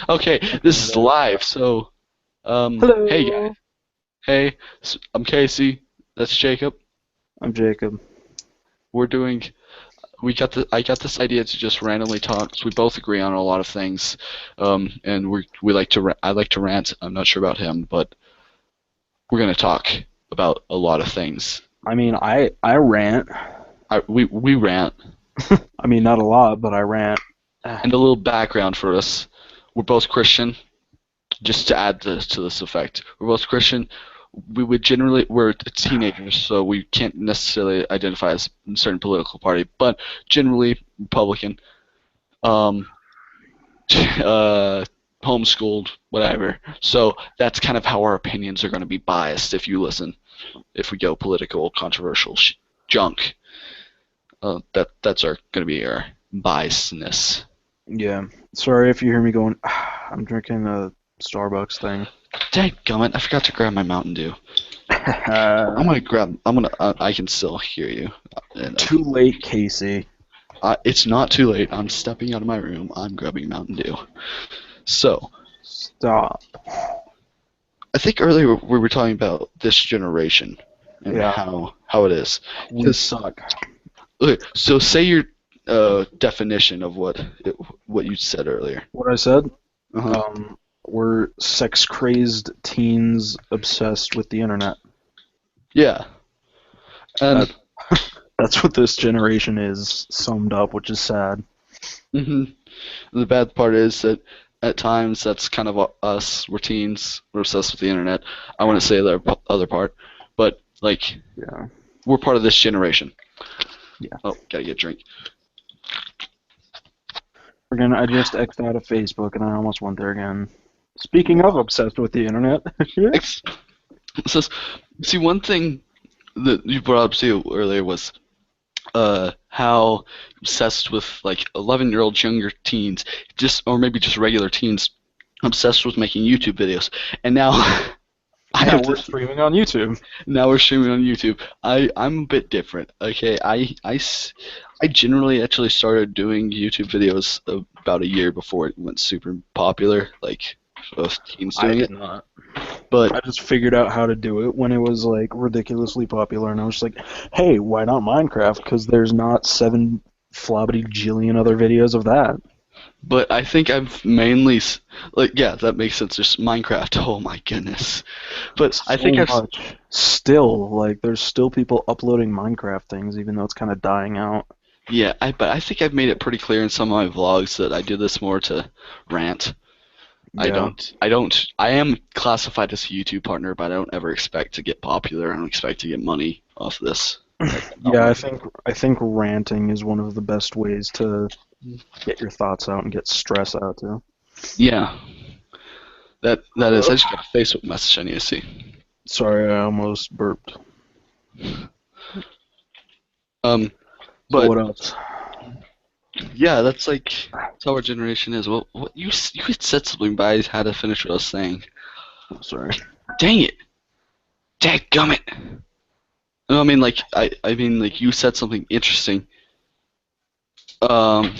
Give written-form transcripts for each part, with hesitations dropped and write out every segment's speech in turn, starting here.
Okay, this is live. So, hey guys. Hello, Hey, I'm Casey. That's Jacob. I'm Jacob. We're doing. I got this idea to just randomly talk. So we both agree on a lot of things. And we like to. I like to rant. I'm not sure about him, but we're gonna talk about a lot of things. I mean, I rant. We rant. I mean, not a lot, but I rant. And a little background for us. We're both Christian. Just to add to this effect, we're both Christian. We're teenagers, so we can't necessarily identify as a certain political party, but generally Republican. Um, Homeschooled, whatever. So that's kind of how our opinions are going to be biased if you listen. If we go political, controversial junk, that's our going to be our biasness. Yeah. Sorry if you hear me going. I'm drinking a Starbucks thing. Dadgummit, I forgot to grab my Mountain Dew. I can still hear you. Too late, Casey. It's not too late. I'm stepping out of my room. I'm grabbing Mountain Dew. So, Stop. I think earlier we were talking about this generation and Yeah, how it is. we 'Cause, suck. okay, so say your definition of what you said earlier. What I said? Uh-huh. We're sex crazed teens obsessed with the internet. Yeah. That And that's what this generation is summed up, which is sad. mhm. The bad part is that at times that's kind of us. We're teens. We're obsessed with the internet. I want to say the other part, but like Yeah. we're part of this generation. Yeah. Oh, gotta get a drink. Again, I just X'd out of Facebook and I almost went there again. Speaking of obsessed with the internet, So, see, one thing that you brought up too earlier was how obsessed with like 11-year-old younger teens, just or maybe just regular teens, obsessed with making YouTube videos, and now I now have we're this. streaming on YouTube. Now we're streaming on YouTube. I'm a bit different. Okay, I generally actually started doing YouTube videos about a year before it went super popular, like both teens I doing did it. not. But I just figured out how to do it when it was like ridiculously popular, and I was just like, "Hey, why not Minecraft? Because there's not seven flobbity jillion other videos of that." I think I've mainly like yeah, that makes sense. Just Minecraft. Oh my goodness. But I think So much. Still, like, there's still people uploading Minecraft things, even though it's kind of dying out. yeah, but I think I've made it pretty clear in some of my vlogs that I do this more to rant. Yeah. I am classified as a YouTube partner, but I don't ever expect to get popular. I don't expect to get money off this. Like, not Yeah, I really. think I think ranting is one of the best ways to get your thoughts out and get stress out too. Yeah, that is. I just got a Facebook message I need to see. Sorry, I almost burped. Um, So but what else? yeah, that's how our generation is. Well, what you had said something, but I had to finish what I was saying. Oh, sorry. Dang it! Dadgummit! No, I mean I mean like you said something interesting. Um,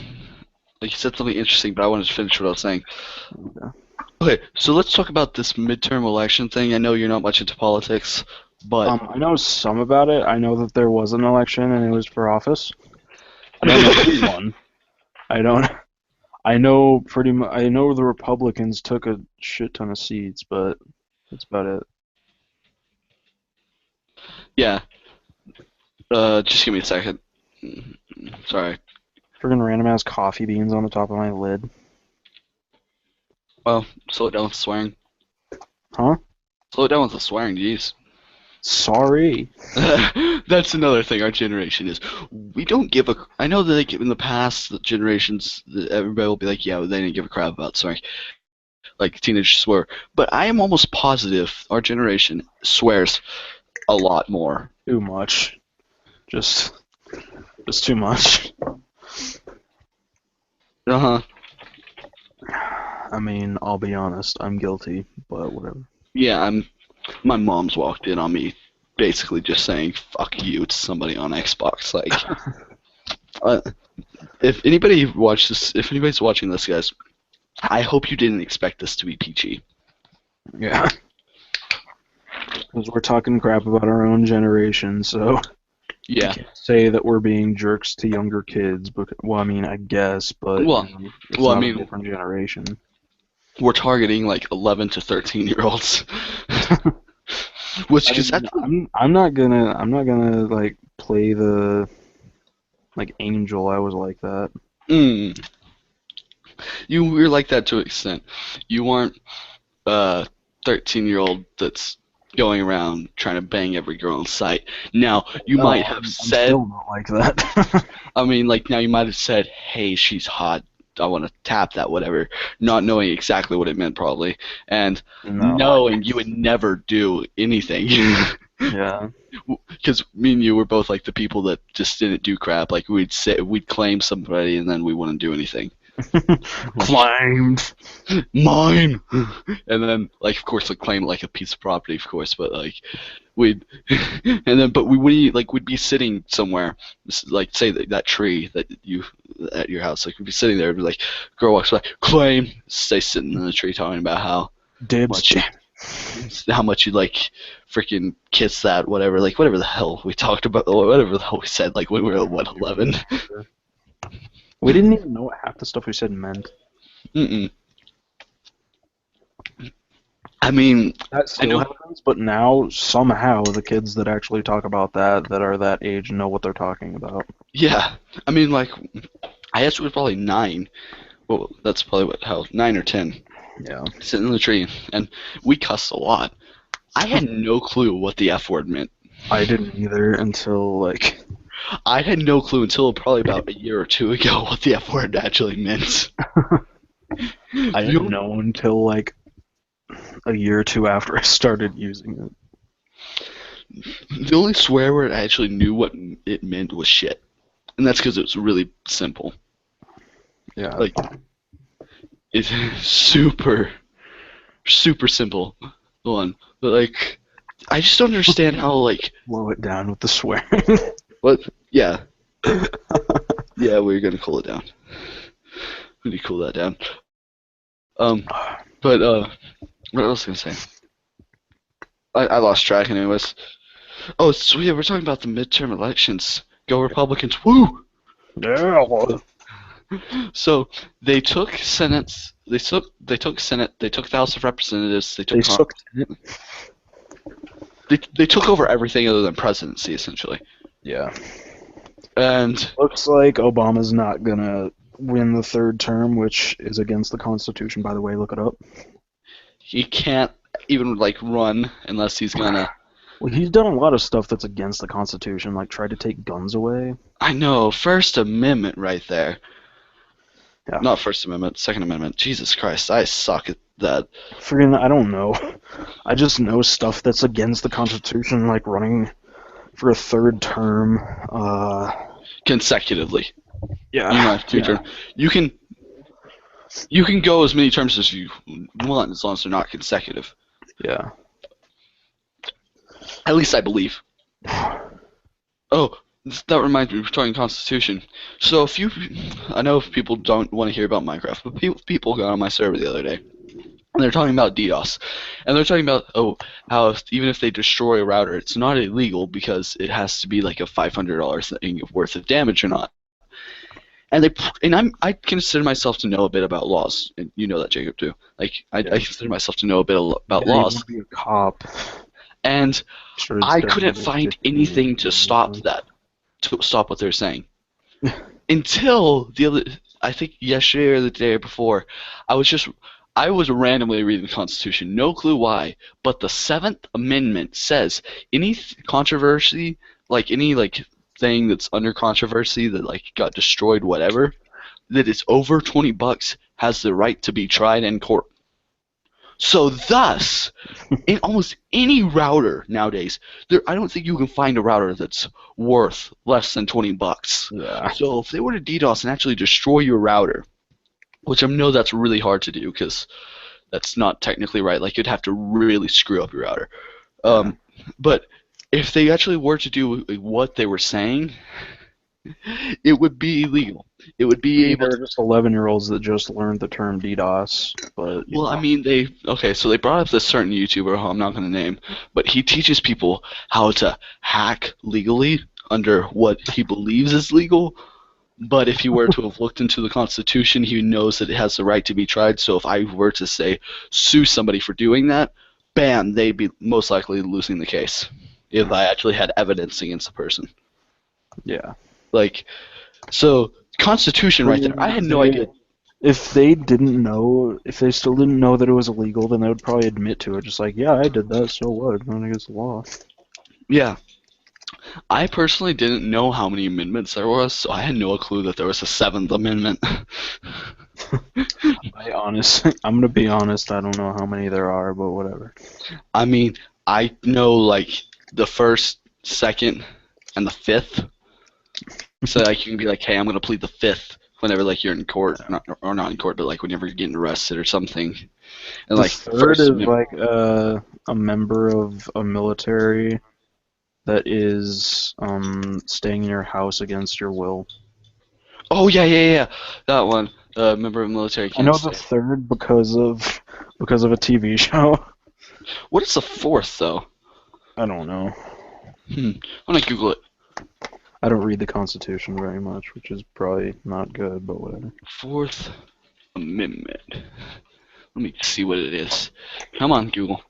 like you said something interesting, but I wanted to finish what I was saying. Okay. Okay, so let's talk about this midterm election thing. I know you're not much into politics, but I know some about it. I know that there was an election and it was for office. I don't know who won. I don't. I know pretty much. I know the Republicans took a shit ton of seats, but that's about it. yeah. Just give me a second. Sorry. Friggin' random ass coffee beans on the top of my lid. Well, slow it down with the swearing. Huh? Slow it down with the swearing, jeez. Sorry. That's another thing our generation is. We don't give a. I know that like in the past, the generations, everybody will be like, yeah, they didn't give a crap about swearing. Like teenagers swear, but I am almost positive our generation swears a lot more. Too much. Just, just too much. Uh huh. I mean, I'll be honest. I'm guilty, but whatever. Yeah, I'm. My mom's walked in on me, basically just saying "fuck you" to somebody on Xbox. Like, uh, if anybody's watching this, guys, I hope you didn't expect this to be PG. Yeah, because we're talking crap about our own generation, so we Yeah. can't say that we're being jerks to younger kids. But well, I mean, I guess, but Well, it's well, I not a mean, different generation. we're targeting like 11 to 13-year-olds, which I because mean, that's I'm not gonna like play the like angel. I was like that. mm, you were like that to an extent. You aren't a 13-year-old that's going around trying to bang every girl in sight. Now, you might No, have I'm said, still not like that. I mean, like, now you might have said, hey, she's hot. I want to tap that, whatever, not knowing exactly what it meant, probably, and No, knowing you would never do anything. yeah. Because me and you were both like the people that just didn't do crap. Like, we'd claim somebody and then we wouldn't do anything. Like, Climbed. mine! And then, like, of course, like, claim like a piece of property, of course, but like, we'd but we would like we'd be sitting somewhere, like say that tree that you at your house, like we'd be sitting there, and be like, girl walks by, claim, stay sitting in the tree talking about Dibs. much you how much you like freaking kiss that, whatever, like whatever the hell we talked about, whatever the hell we said, like when we were what, 11. We didn't even know what half the stuff we said meant. Mm-mm. I mean, That I still know. happens, but now somehow the kids that actually talk about that are that age know what they're talking about. Yeah, I mean, like I guess it was probably 9. Well, that's probably what, how, 9 or 10, Yeah. sitting in the tree, and we cussed a lot. I had no clue what the F word meant. I didn't either until like I had no clue until probably about a year or two ago what the F word actually meant. I The didn't only, know until like a year or two after I started using it. the only swear word I actually knew what it meant was shit. And that's because it was really simple. Yeah. Like, it's super, super simple one. But, like, I just don't understand how, like, Slow it down with the swearing. what? Yeah. Yeah, we're gonna cool it down. We need to cool that down. Um, but, what else was I gonna say? I lost track anyways. Oh, so yeah, we're talking about the midterm elections. Go Republicans! Woo! Yeah. So they took Senate, they took Senate, they took the House of Representatives, they They took sucked in it. they took over everything other than presidency essentially. Yeah. And Looks like Obama's not gonna win the third term, which is against the Constitution, by the way. Look it up. he can't even like run unless he's gonna. Well, he's done a lot of stuff that's against the Constitution, like tried to take guns away. I know, First Amendment right there. Yeah. Not First Amendment, Second Amendment. Jesus Christ, I suck at that. Friggin', I don't know. I just know stuff that's against the Constitution, like running for a third term. Consecutively, Yeah. you don't have 2 terms. You can go as many terms as you want as long as they're not consecutive. Yeah. At least I believe. Oh, that reminds me, we're talking Constitution. So I know if people don't want to hear about Minecraft, but people got on my server the other day, and they're talking about DDoS, and they're talking about how even if they destroy a router, it's not illegal because it has to be like a $500 thing worth of damage or not. I consider myself to know a bit about laws, and you know that, Jacob, too. Like I consider myself to know a bit about Yeah, you want laws, to be a cop. and Started I studying couldn't when you were find 15 anything to stop that, to stop what they're saying. Until I think yesterday or the day before, I was randomly reading the Constitution, no clue why, but the Seventh Amendment says any controversy, like any like thing that's under controversy that like got destroyed, whatever, that is over $20 has the right to be tried in court. So thus, in almost any router nowadays, I don't think you can find a router that's worth less than $20. Yeah. So if they were to DDoS and actually destroy your router, which I know that's really hard to do because that's not technically right. Like you'd have to really screw up your router. Yeah. But if they actually were to do what they were saying, It would be illegal. It would be Maybe able they're to. just 11-year-olds that just learned the term DDoS, but Well, I mean, so they brought up this certain YouTuber who I'm not going to name, but he teaches people how to hack legally under what he believes is legal. But if he were to have looked into the Constitution, he knows that it has the right to be tried. So if I were to say sue somebody for doing that, bam, they'd be most likely losing the case if I actually had evidence against the person. yeah. Like, so Constitution I right there. mean, I had no idea. if they didn't know, if they still didn't know that it was illegal, then they would probably admit to it. Just like, yeah, I did that, so what? It's not against the law. Yeah, I personally didn't know how many amendments there was, so I had no clue that there was a Seventh Amendment. I'm gonna be honest. I don't know how many there are, but whatever. I mean, I know like the first, second, and the fifth. So like you can be like, hey, I'm gonna plead the fifth whenever like you're in court, or not in court, but like whenever you're getting arrested or something. And The like third First is Amendment. like a member of a military that is staying in your house against your will. Oh yeah, that one. Member of the military I can't know the stay. third because of a TV show. What is the fourth though? I don't know. I'm gonna Google it. I don't read the Constitution very much, which is probably not good, but whatever. Fourth Amendment. Let me see what it is. Come on, Google.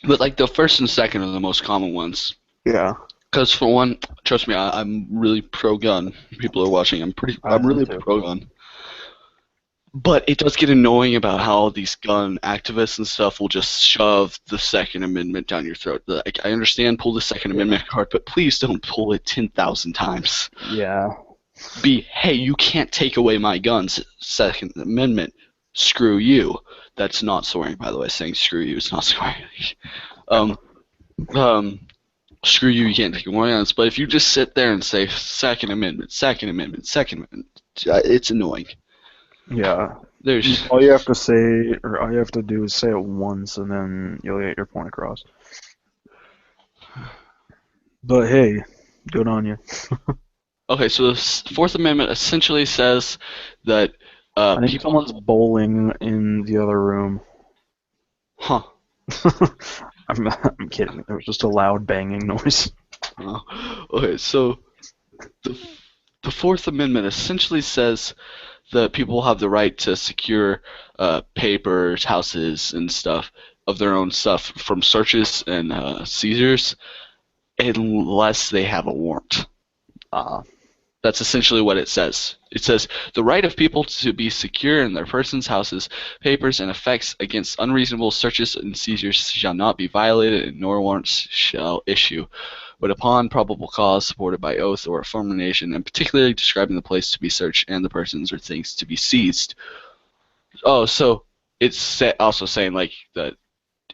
But like the first and second are the most common ones. Yeah, Because for one, trust me, I'm really pro-gun. People are watching. I I'm am really too. pro-gun. But it does get annoying about how these gun activists and stuff will just shove the Second Amendment down your throat. Like, I understand pull the Second Amendment card, but please don't pull it 10,000 times. Yeah. Hey, you can't take away my guns. Second Amendment. Screw you. That's not swearing, by the way. Saying screw you is not swearing. um, um, Screw you, you can't take away my guns. But if you just sit there and say Second Amendment, Second Amendment, Second Amendment, it's annoying. Yeah. There's All you have to say, or all you have to do is say it once, and then you'll get your point across. But hey, good on you. Okay, so the Fourth Amendment essentially says that I think people. someone's bowling in the other room. Huh. I'm kidding. There was just a loud banging noise. Okay, so the, the Fourth Amendment essentially says that people have the right to secure papers, houses, and stuff of their own stuff from searches and seizures unless they have a warrant. Ah, That's essentially what it says. It says the right of people to be secure in their persons, houses, papers, and effects against unreasonable searches and seizures shall not be violated, and nor warrants shall issue, but upon probable cause supported by oath or affirmation, and particularly describing the place to be searched and the persons or things to be seized. Oh, so it's also saying like that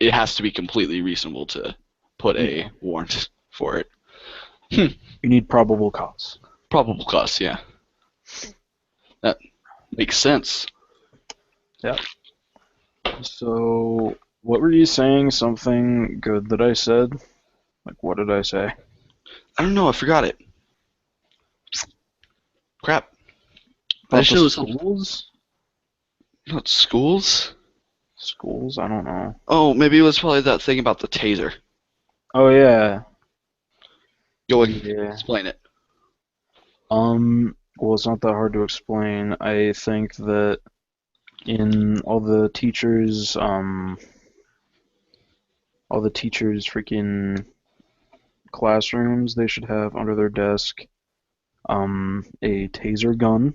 it has to be completely reasonable to put yeah. a warrant for it. You need probable cause. Probable cause, yeah. That makes sense. Yeah. So, what were you saying? Something good that I said? Like, what did I say? I don't know. I forgot it. Crap. I About just the knew it was something. schools? Not schools? Schools? I don't know. Oh, maybe it was probably that thing about the taser. Oh yeah. Go Yeah. explain it. Well, it's not that hard to explain. I think that in all the teachers' freaking classrooms, they should have under their desk, a taser gun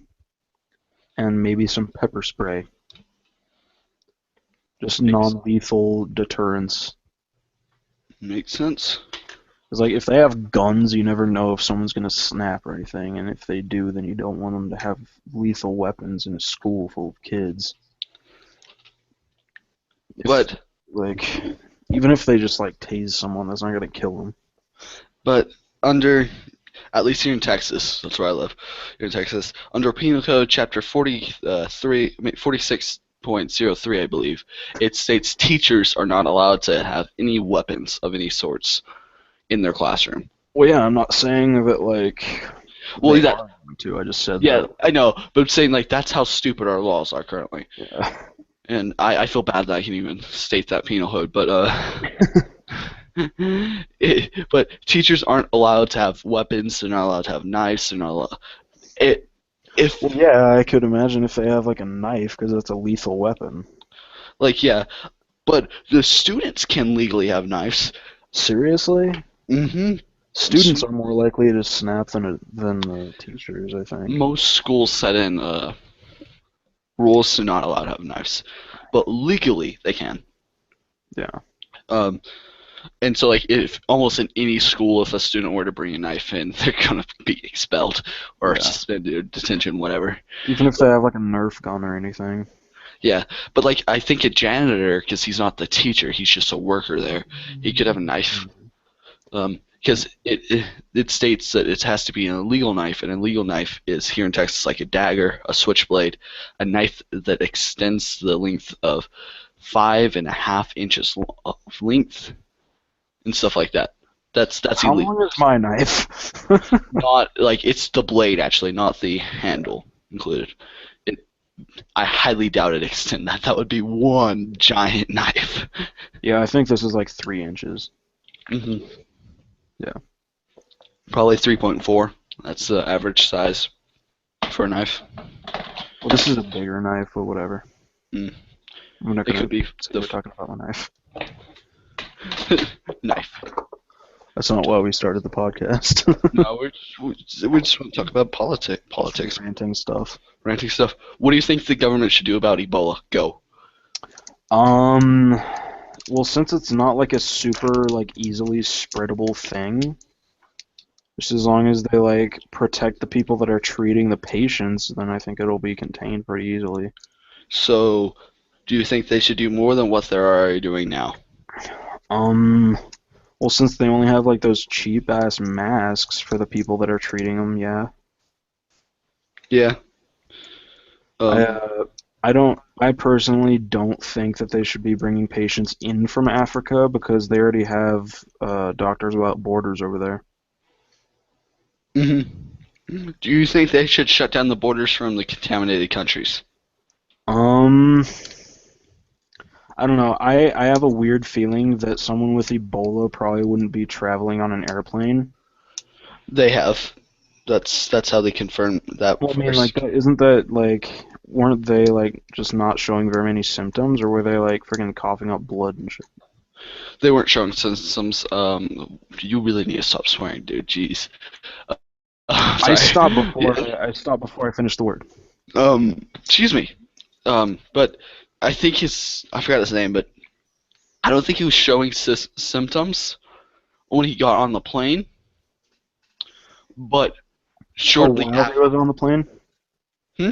and maybe some pepper spray. Just Makes non-lethal deterrence. makes sense. Because like if they have guns, you never know if someone's gonna snap or anything, and if they do, then you don't want them to have lethal weapons in a school full of kids. If But like even if they just like tase someone, that's not gonna kill them. but under at least here in Texas, that's where I live. Here in Texas, under Penal Code Chapter 46.03, I believe, it states teachers are not allowed to have any weapons of any sorts. in their classroom. Well, yeah, I'm not saying that like Well, they that are going to. I just said yeah, that. I know, but I'm saying like that's how stupid our laws are currently, Yeah. and I feel bad that I can even state that penal code, but but teachers aren't allowed to have weapons. They're not allowed to have knives. They're not allowed. It Well, if yeah, I could imagine if they have like a knife because that's a lethal weapon. like yeah, but the students can legally have knives. Seriously? Hmm. Students are more likely to snap than the teachers, I think. Most schools set in rules to not allowed to have knives, but legally they can. Yeah. Um, and so like if almost in any school, if a student were to bring a knife in, they're gonna be expelled or Yeah. suspended or detention, whatever. Even if they have like a Nerf gun or anything. Yeah, but like I think a janitor, because he's not the teacher, he's just a worker there. He could have a knife. Because it states that it has to be an illegal knife, and an illegal knife is here in Texas like a dagger, a switchblade, a knife that extends the length of 5.5 inches of length and stuff like that. That's How illegal. long is my knife? Not like it's the blade actually, not the handle included. It, I highly doubt it extend that. That would be one giant knife. Yeah, I think this is like 3 inches. Hmm. Yeah. Probably 3.4. That's the average size for a knife. Well, this is a bigger knife, but whatever. Mm. I'm not It gonna could be say the we're talking about my knife. knife. That's not why we started the podcast. No, we just want to talk about politics, Ranting stuff. ranting stuff. What do you think the government should do about Ebola? Go. Um, well, since it's not like a super like easily spreadable thing, just as long as they like protect the people that are treating the patients, then I think it'll be contained pretty easily. So, do you think they should do more than what they're already doing now? Um, well, since they only have like those cheap ass masks for the people that are treating them, yeah. Yeah. I Um. uh, I personally don't think that they should be bringing patients in from Africa because they already have Doctors Without Borders over there. Hmm. Do you think they should shut down the borders from the contaminated countries? Um, I don't know. I have a weird feeling that someone with Ebola probably wouldn't be traveling on an airplane. They have. That's how they confirm that Well, I mean, like, first. isn't that like, weren't they like just not showing very many symptoms, or were they like freaking coughing up blood and shit? They weren't showing symptoms. You really need to stop swearing, dude. Jeez. I Sorry. stopped Yeah. before I finished the word. Excuse me. But I think I forgot his name, but I don't think he was showing symptoms when he got on the plane. But Oh, shortly while he after, was on the plane? hmm?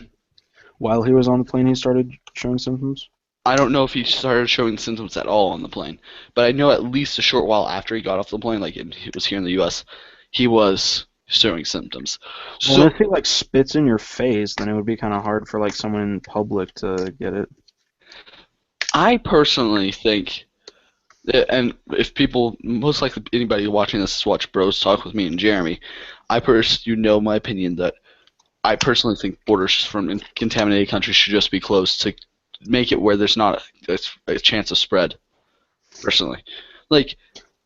While he was on the plane, he started showing symptoms? I don't know if he started showing symptoms at all on the plane, but I know at least a short while after he got off the plane, like it was here in the U.S., he was showing symptoms. Well, So if he like spits in your face, then it would be kind of hard for like someone in public to get it. I personally think and if people, most likely anybody watching this watch Bros Talk with me and Jeremy, my opinion that I personally think borders from contaminated countries should just be closed to make it where there's not a chance of spread. Personally, like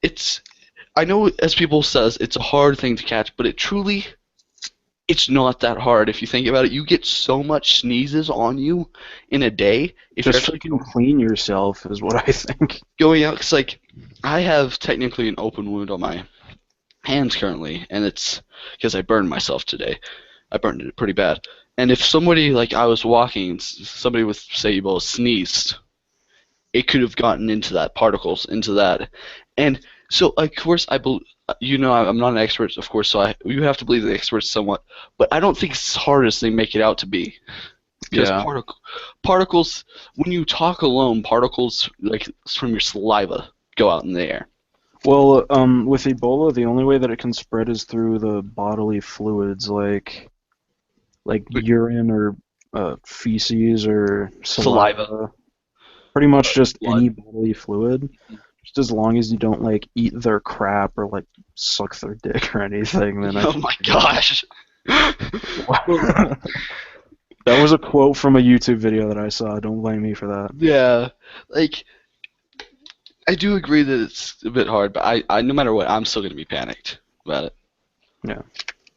it's, I know as people says it's a hard thing to catch, but it's not that hard if you think about it. You get so much sneezes on you in a day if you're Just actually freaking clean yourself is what I think. going out. Cause like I have technically an open wound on my hands currently, and it's because I burned myself today. I burned it pretty bad. And if somebody like I was walking, somebody with say Ebola sneezed, it could have gotten into that particles into that, and so of course I'm not an expert, of course, so you have to believe the experts somewhat, but I don't think it's as hard as they make it out to be because Yeah. particles when you talk alone, particles like from your saliva go out in the air. Well, with Ebola, the only way that it can spread is through the bodily fluids, like But urine or feces or saliva, saliva. Pretty much just blood. any bodily fluid. Just as long as you don't like eat their crap or like suck their dick or anything, then I Oh think my you're good. gosh. Well, That was a quote from a YouTube video that I saw. Don't blame me for that. yeah, like I do agree that it's a bit hard, but I no matter what, I'm still gonna be panicked about it. Yeah.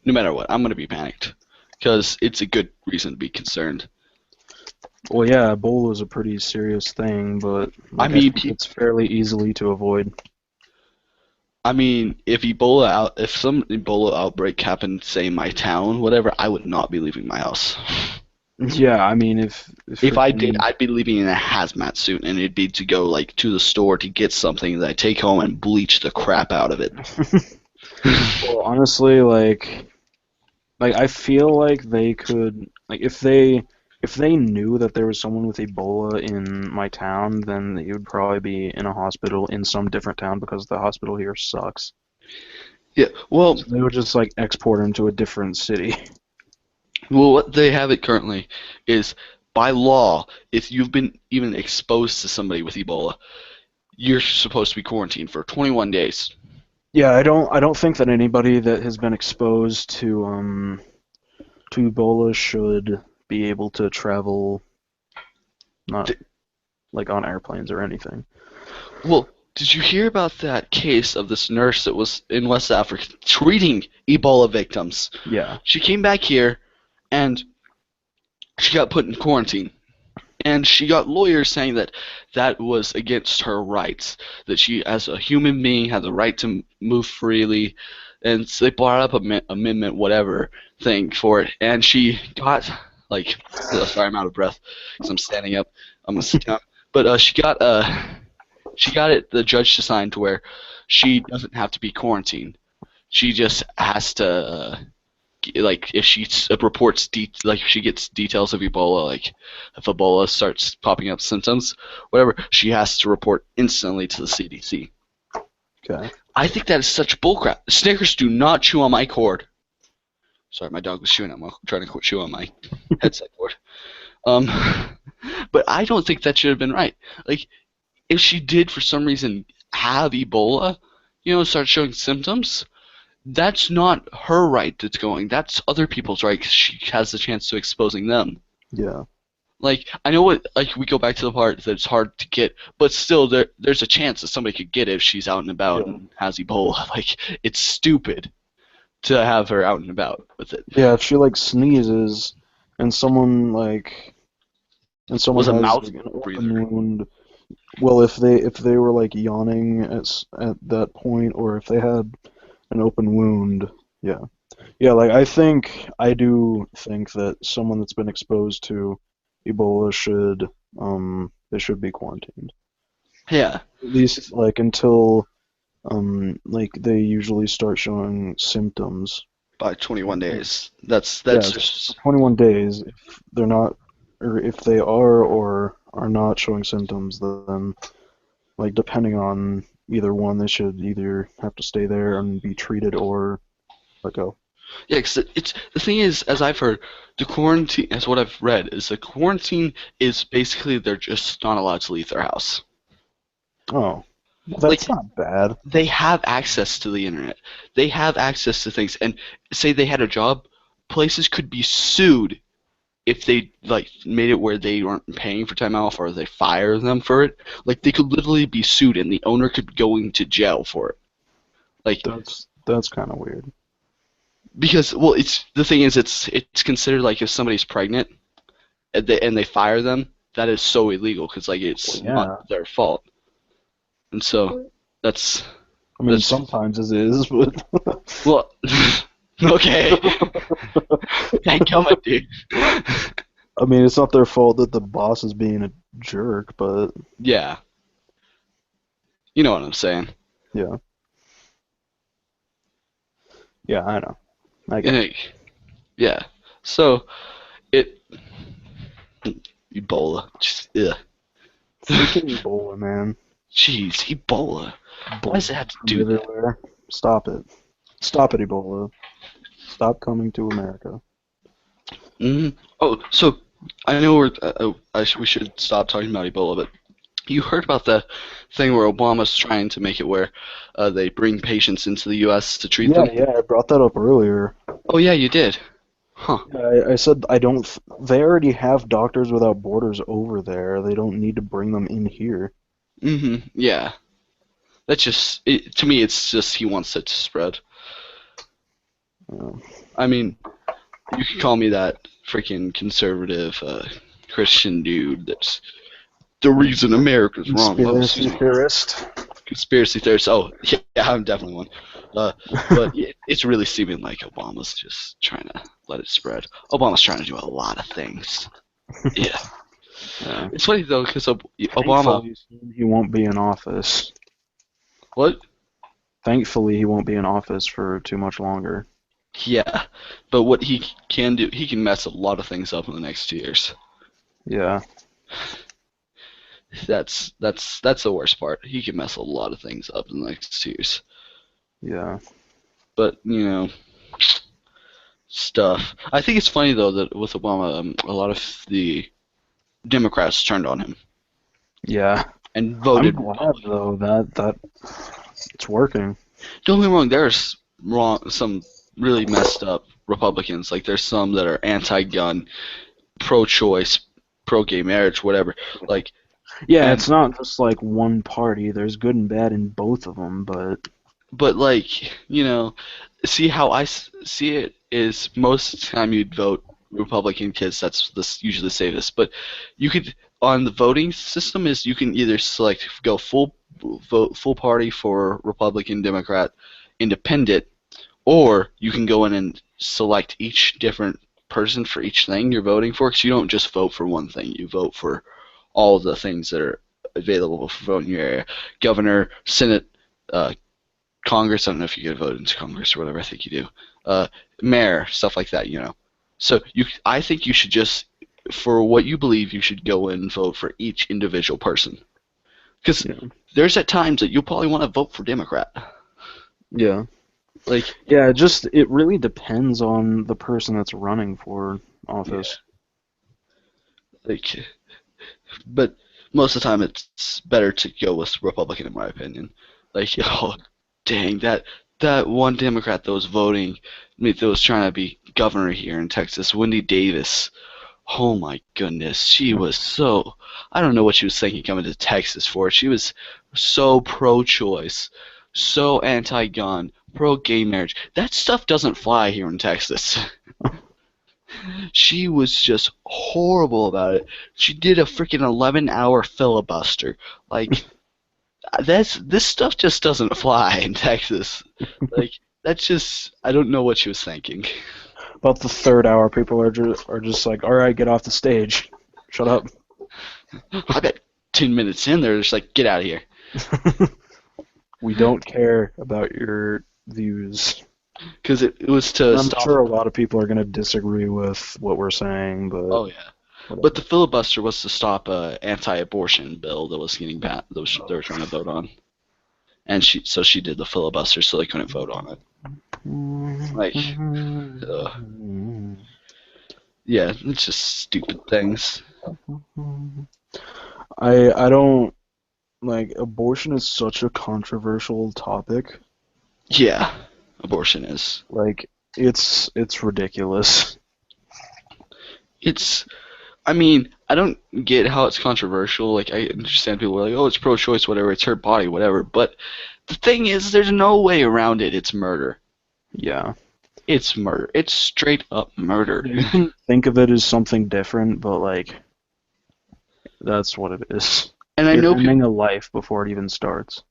No matter what, I'm gonna be panicked because it's a good reason to be concerned. Well, yeah, Ebola is a pretty serious thing, but I like I mean, think it's fairly easily to avoid. if some Ebola outbreak happened, say in my town, whatever, I would not be leaving my house. Yeah, I mean, if If I did, freaking I'd be leaving in a hazmat suit, and it'd be to go like to the store to get something that I take home and bleach the crap out of it. well, honestly, like I feel like they could like if they knew that there was someone with Ebola in my town, then he would probably be in a hospital in some different town because the hospital here sucks. Yeah, well, So they would just like export him to a different city. what they have it currently is by law, if you've been even exposed to somebody with Ebola, you're supposed to be quarantined for 21 days. Yeah, I don't think that anybody that has been exposed to Ebola should be able to travel not Th- like on airplanes or anything. Well, did you hear about that case of this nurse that was in West Africa treating Ebola victims? Yeah. She came back here and she got put in quarantine. And she got lawyers saying that that was against her rights, that she, as a human being, had the right to move freely. And so they brought up a amendment, whatever thing for it. And she got, like, sorry, I'm out of breath because I'm standing up. I'm gonna sit down. But she got it, the judge to sign to where she doesn't have to be quarantined. She just has to like if she reports like if she gets details of Ebola, like if Ebola starts popping up symptoms, whatever, she has to report instantly to the CDC. Okay. I think that is such bullcrap. Snickers do not chew on my cord. Sorry, my dog was chewing. I'm trying to chew on my headset cord. Um, but I don't think that should have been right. Like if she did for some reason have Ebola, start showing symptoms, that's not her right that's going. That's other people's right 'cause she has the chance to exposing them. Yeah. Like I know what like we go back to the part that it's hard to get, but still there's a chance that somebody could get it if she's out and about Yeah. and has Ebola. Like it's stupid to have her out and about with it. Yeah, if she like sneezes and someone Was a has mouth like an breather. open wound, well, if they were like yawning at that point, or if they had an open wound, yeah, yeah. Like I do think that someone that's been exposed to Ebola should be quarantined Yeah, at least like until like they usually start showing symptoms. by 21 days. That's Yeah, for just 21 days. If they're not, or if they are or are not showing symptoms, then like depending on either one, they should either have to stay there and be treated or let go. yeah. 'Cause it's the thing is, as I've heard, the quarantine, as what I've read, is the quarantine is basically they're just not allowed to leave their house. Oh, well, Like that's not bad. they have access to the internet. They have access to things. And say they had a job, places could be sued if they like made it where they weren't paying for time off or they fire them for it. Like they could literally be sued and the owner could go into jail for it. Like That's kind of weird. because well it's the thing is it's considered like if somebody's pregnant and they fire them, that is so illegal because like Well, it's not yeah. their fault. And so that's I mean, that's sometimes it is, but well okay. Thank God, dude. I mean, it's not their fault that the boss is being a jerk, but Yeah, you know what I'm saying. yeah, yeah, I know. I And get you. yeah, so it Ebola, just ugh. Freaking Ebola, man. Jeez, Ebola. Why does it Ebola have to from do that? everywhere. Stop it. Stop it, Ebola. Stop coming to America. Oh, so I know we should stop talking about Ebola, but You heard about the thing where Obama's trying to make it where they bring patients into the U.S. to treat Yeah, them? yeah, I brought that up earlier. Oh yeah, you did. Huh. Yeah, I said I don't. They already have Doctors Without Borders over there. They don't need to bring them in here. Yeah. That's just to me. It's just he wants it to spread. Um, I mean, you could call me that freaking conservative Christian dude. That's the reason America's wrong. Oh, excuse Conspiracy me. theorist. Conspiracy theorist. Oh, yeah, I'm definitely one. Uh, but it's really seeming like Obama's just trying to let it spread. Obama's trying to do a lot of things. Yeah. Yeah. It's funny though, because Obama. Thankfully, he won't be in office. What? Thankfully, he won't be in office for too much longer. Yeah. But what he can do, he can mess a lot of things up in the next 2 years. Yeah, That's the worst part. He can mess a lot of things up in the next 2 years. yeah, But stuff. I think it's funny though that with Obama, a lot of the Democrats turned on him yeah. and I'm voted glad Republican. though that it's working. Don't get me wrong. There's some really messed up Republicans. Like there's some that are anti-gun, pro-choice, pro-gay marriage, whatever. Like Yeah, and it's not just like one party. There's good and bad in both of them, but but like see how see it is most of the time you'd vote Republican kids. That's usually the safest. But you could on the voting system is you can either select go full party for Republican, Democrat, Independent, or you can go in and select each different person for each thing you're voting for. Because you don't just vote for one thing. You vote for all of the things that are available for voting in your area: governor, Senate, uh, Congress. I don't know if you get voted into Congress or whatever. I think you do. Mayor, stuff like that. So I think you should just, for what you believe, you should go in and vote for each individual person. Because yeah, there's at times that you'll probably want to vote for Democrat. yeah, Like, yeah. It really depends on the person that's running for yeah, office. like, but most of the time it's better to go with Republican in my opinion. Like, oh, dang, that one Democrat that was voting, that was trying to be governor here in Texas, Wendy Davis. Oh my goodness, she was so. I don't know what she was thinking coming to Texas for. She was so pro-choice, so anti-gun, pro-gay marriage. That stuff doesn't fly here in Texas. She was just horrible about it. She did a freaking 11-hour filibuster. Like this stuff just doesn't fly in Texas. Like that's just I don't know what she was thinking. About the third hour, people are just like, all right, get off the stage, shut up. I bet 10 minutes in they're just like get out of here. We don't care about your views. Because it was to And I'm stop. sure a lot of people are going to disagree with what we're saying, but Oh yeah, but the whatever. filibuster was to stop a anti-abortion bill that was getting passed. They were trying to vote on, and she did the filibuster so they couldn't vote on it. Like, yeah, it's just stupid things. I don't like abortion is such a controversial topic. Yeah, abortion is. Like it's ridiculous. It's. I mean, I don't get how it's controversial. Like, I understand people are like, oh, it's pro-choice, whatever. It's her body, whatever. But the thing is, there's no way around it. It's murder. Yeah. It's murder. It's straight up murder. You can think of it as something different, but like that's what it is. And I You're know ending people. a life before it even starts.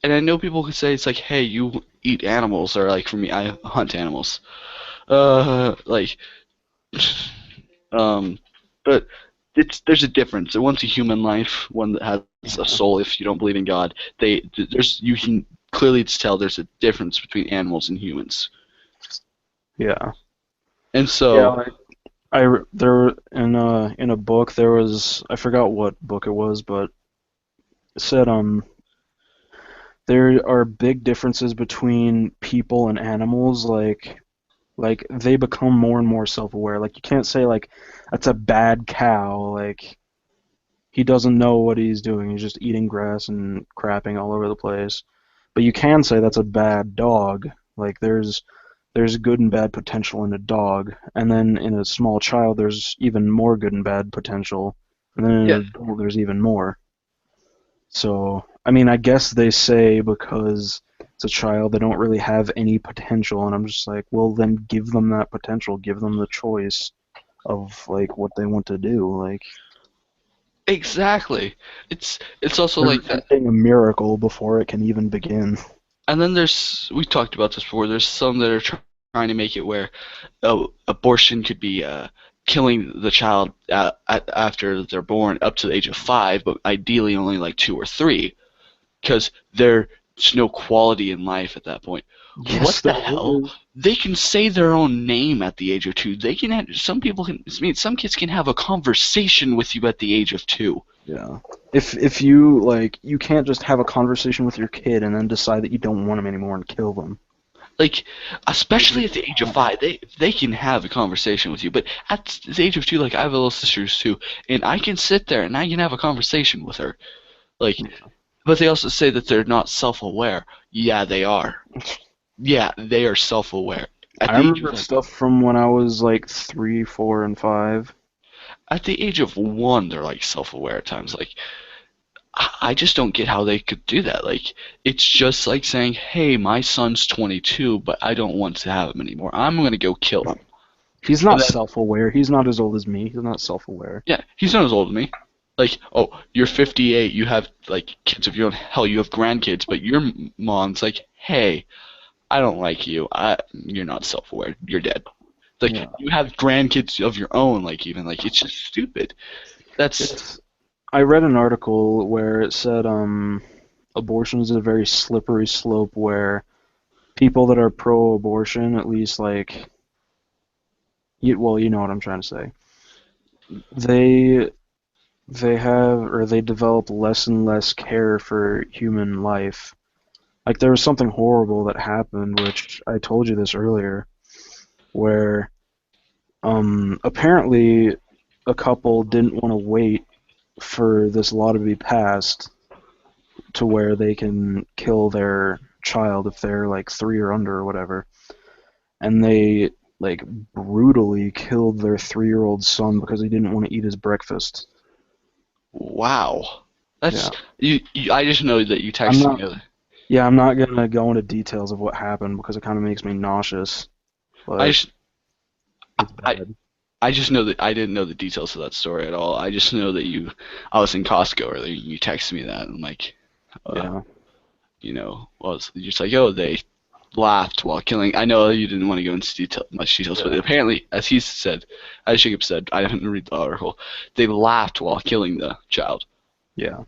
And I know people who say it's like, hey, you eat animals, or like for me, I hunt animals. Like, um, but there's a difference. One's a human life, one that has a Yeah. soul. If you don't believe in God, you can clearly tell there's a difference between animals and humans. Yeah. And Yeah, so, like there in a book there was I forgot what book it was, but it said there are big differences between people and animals like they become more and more self-aware. Like you can't say like that's a bad cow, like he doesn't know what he's doing. He's just eating grass and crapping all over the place. But you can say that's a bad dog. Like there's good and bad potential in a dog, and then in a small child there's even more good and bad potential, and then in Yeah, an adult there's even more. So, I mean, I guess they say because it's a child, they don't really have any potential, and I'm just like, well, then give them that potential, give them the choice of like what they want to do. Like exactly. It's also they're like that. inventing a miracle before it can even begin. And then we talked about this before. There's some that are trying to make it where abortion could be killing the child after they're born up to the age of 5, but ideally only like 2 or 3, because there's no quality in life at that point. Yes, What the there hell? is. They can say their own name at the age of 2. They can have, some people can. I mean, some kids can have a conversation with you at the age of 2. Yeah. If you like, you can't just have a conversation with your kid and then decide that you don't want them anymore and kill them. Like, You especially at just the age of can't. 5, they can have a conversation with you. But at the age of 2, like I have a little sister too, and I can sit there and I can have a conversation with her. Like, but they also say that they're not self-aware. Yeah, they are. Yeah, they are self-aware. At I the age of remember stuff from when I was like 3, 4, and 5. at the age of 1, they're like self-aware at times. Like, I just don't get how they could do that. Like, it's just like saying, "Hey, my son's 22, but I don't want to have him anymore. I'm gonna go kill him." He's And not then, self-aware. He's not as old as me. He's not self-aware. yeah, he's not as old as me. Like, oh, you're 58, you have like kids of your own. Hell, you have grandkids, but your mom's like, "Hey, I don't like you. You're not self-aware. You're dead." Like, Yeah. you have grandkids of your own. Like, even like it's just stupid. That's It's I read an article where it said abortion is a very slippery slope where people that are pro-abortion, at least like well, you know what I'm trying to say. They they develop less and less care for human life. Like there was something horrible that happened, which I told you this earlier, where apparently a couple didn't want to wait for this law to be passed to where they can kill their child if they're like 3 or under or whatever, and they like brutally killed their 3-year-old son because he didn't want to eat his breakfast. wow. That's Yeah, I just know that you I'm texted not. me. Yeah, I'm not gonna go into details of what happened because it kind of makes me nauseous, I but just it's I bad. I just know that I didn't know the details of that story at all. I just know that I was in Costco earlier. You texted me that, and I'm like, uh, Yeah, well, it's just like, oh, they laughed while killing. I know you didn't want to go into much details, but yeah, apparently, as Jacob said, I haven't read the article. They laughed while killing the child. yeah.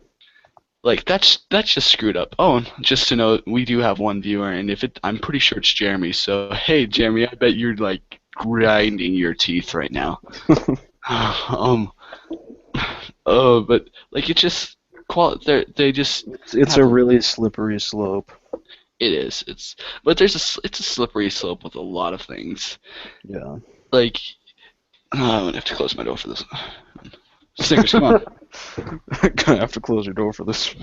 Like that's just screwed up. Oh, and just to know, we do have one viewer, and I'm pretty sure it's Jeremy. So hey, Jeremy, I bet you're like grinding your teeth right now. um, but like it just they just It's a have really slippery slope. it is but it's a slippery slope with a lot of things. Yeah. Like I'm gonna have to close my door for this. Snickers, come on, Gonna have to close your door for this.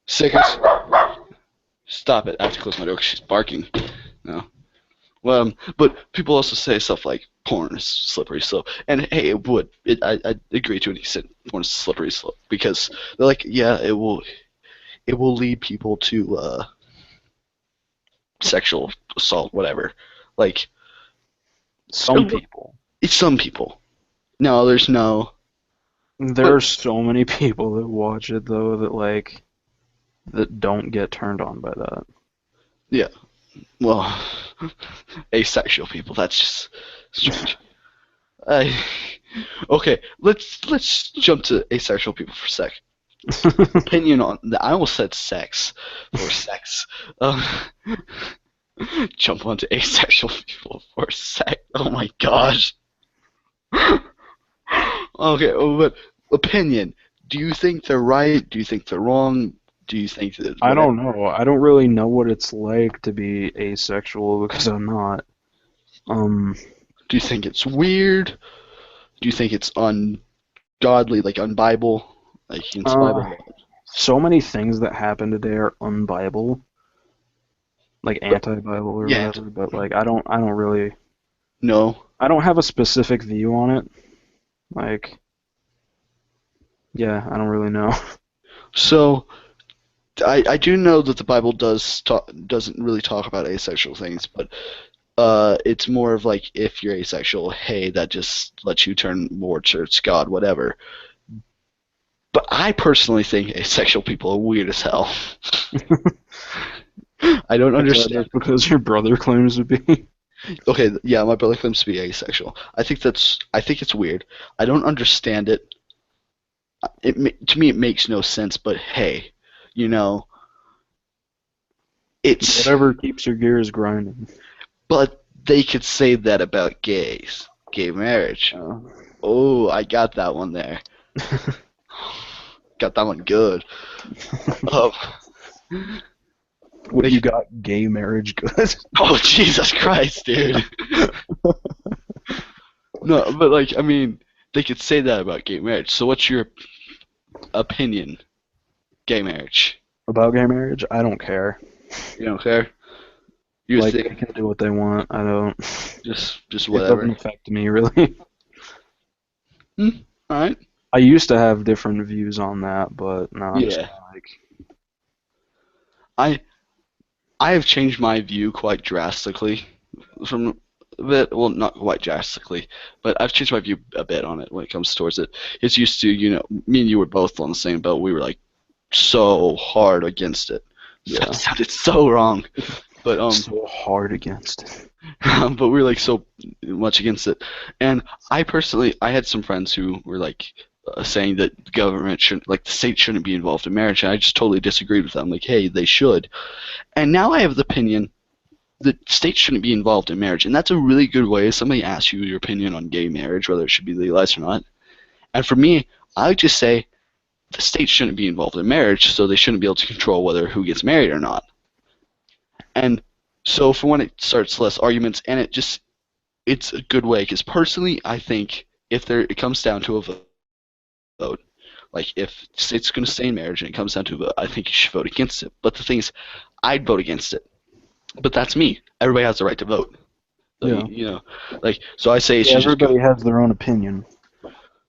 Snickers, stop it! I have to close my door because she's barking. No. But people also say stuff like porn is slippery slope, and hey, it would. I agree to an extent. Porn is slippery slope because they're like, yeah, it will lead people to sexual assault, whatever. Like, Some people. it's some people. No, there's no. There But are so many people that watch it though that don't get turned on by that. yeah, well, asexual people. That's just strange. I okay. Let's jump to asexual people for a sec. Opinion on I almost said sex for sex. Um, jump onto asexual people for a sec. Oh my gosh. Okay, but opinion. Do you think they're right? Do you think they're wrong? Do you think that I whatever? don't know. I don't really know what it's like to be asexual because I'm not. Um, Do you think it's weird? Do you think it's godly, like unbible, like against the Uh, Bible. so many things that happen today are unbible, like But anti-Bible or yeah, whatever. But like, I don't really, no. I don't have a specific view on it. Like, yeah, I don't really know. So I do know that the Bible doesn't really talk about asexual things, but it's more of like if you're asexual, hey, that just lets you turn more towards God, whatever. But I personally think asexual people are weird as hell. I don't Is that understand. just because your brother claims to be? Okay, yeah, my brother claims to be asexual. I think it's weird. I don't understand it. To me it makes no sense. But hey, you know, it's Whatever keeps your gears grinding. but they could say that about gay marriage. Uh, Oh, I got that one there. Got that one good. Um, what they you could, got? Gay marriage good? oh Jesus Christ, dude. No, but like I mean, they could say that about gay marriage. So what's your opinion? Gay marriage? About gay marriage? I don't care. You don't care? You Like they think can do what they want. I don't. just It doesn't whatever? affect me really. Hmm? All right. I used to have different views on that, but now I'm just Yeah. kind of like, I I have changed my view quite drastically from a bit. Well, not quite drastically, but I've changed my view a bit on it when it comes towards it. It's used to, me and you were both on the same boat. We were like so hard against it. That yeah, sounded so wrong, but so hard against it. but we were like so much against it. And I had some friends who were like saying that the government shouldn't, like the state shouldn't be involved in marriage, and I just totally disagreed with them. Like, hey, they should. And now I have the opinion that states shouldn't be involved in marriage, and that's a really good way. If somebody asks you your opinion on gay marriage, whether it should be legalized or not, and for me, I would just say the states shouldn't be involved in marriage, so they shouldn't be able to control whether who gets married or not. And so for when it starts less arguments, and it's a good way because personally, I think if it comes down to a vote, like if the state's going to stay in marriage and it comes down to a vote, I think you should vote against it. But the thing is, I'd vote against it. But that's me. Everybody has the right to vote. So, Yeah, like so I say it yeah. should just go. Everybody has their own opinion.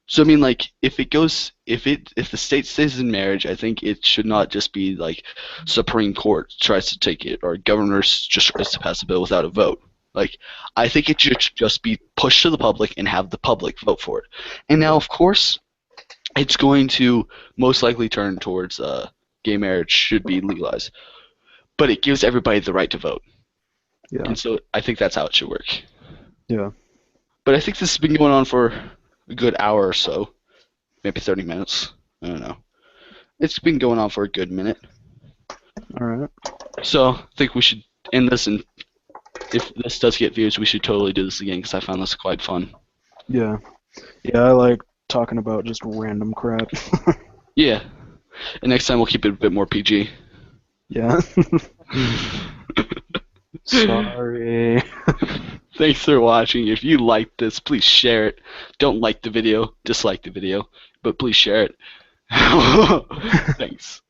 So I mean, like, if the state stays in marriage, I think it should not just be like Supreme Court tries to take it or governors just tries to pass a bill without a vote. Like, I think it should just be pushed to the public and have the public vote for it. And now, Yeah, of course, it's going to most likely turn towards gay marriage should be legalized, but it gives everybody the right to vote, yeah, and so I think that's how it should work. yeah. But I think this has been going on for a good hour or so, maybe 30 minutes. I don't know. It's been going on for a good minute. All right. So I think we should end this, and if this does get views, we should totally do this again because I found this quite fun. Yeah, yeah. I like talking about just random crap. Yeah. And next time we'll keep it a bit more PG. Yeah. Sorry. Thanks for watching. If you liked this, please share it. Don't like the video, dislike the video, but please share it. Thanks.